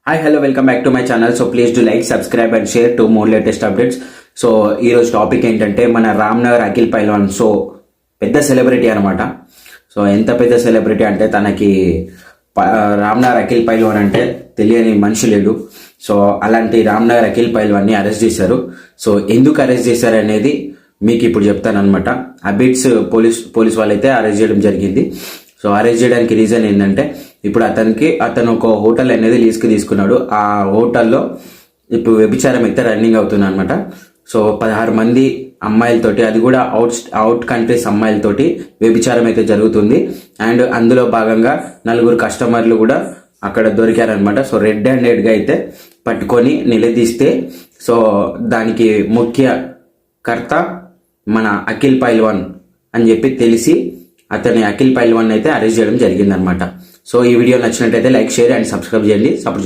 Hi hello welcome back to my channel. So please do like, subscribe and share to more latest updates. So ఈరోజు topic ఏంటంటే మన Ramnagar Akhil పైల్వాన్. So పెద్ద celebrity అనమాట. So ఎంత పెద్ద celebrity అంటే తనకి రామ్నగర్ అఖిల్ పైల్వాన్ అంటే తెలియని మనిషి లేడు. సో అలాంటి రామ్నగర్ అఖిల్ పైల్వాన్ని అరెస్ట్ చేశారు. సో ఎందుకు అరెస్ట్ చేశారు అనేది మీకు ఇప్పుడు చెప్తాను అనమాట. అబిట్స్ పోలీస్ వాళ్ళైతే అరెస్ట్ చేయడం జరిగింది. సో అరెస్ట్ చేయడానికి రీజన్ ఏంటంటే ఇప్పుడు అతను ఒక హోటల్ అనేది లీజ్కి తీసుకున్నాడు. ఆ హోటల్లో ఇప్పుడు వ్యభిచారం అయితే రన్నింగ్ అవుతుంది అనమాట. సో 16 మంది అమ్మాయిలతోటి, అది కూడా అవుట్ కంట్రీస్ అమ్మాయిలతోటి వ్యభిచారం అయితే జరుగుతుంది. అండ్ అందులో భాగంగా 4 కస్టమర్లు కూడా అక్కడ దొరికారనమాట. సో రెడ్ హ్యాండెడ్గా అయితే పట్టుకొని నిలదీస్తే, సో దానికి ముఖ్య కర్త మన అఖిల్ పైల్వాన్ అని చెప్పి తెలిసి అఖిల్ పైల్వాన్ అయితే అరెస్ట్ చేయడం జరిగిందనమాట. సో ఈ వీడియో నచ్చినట్టయితే లైక్, షేర్ అండ్ సబ్స్క్రైబ్ చేయండి, సపోర్ట్ చేయండి.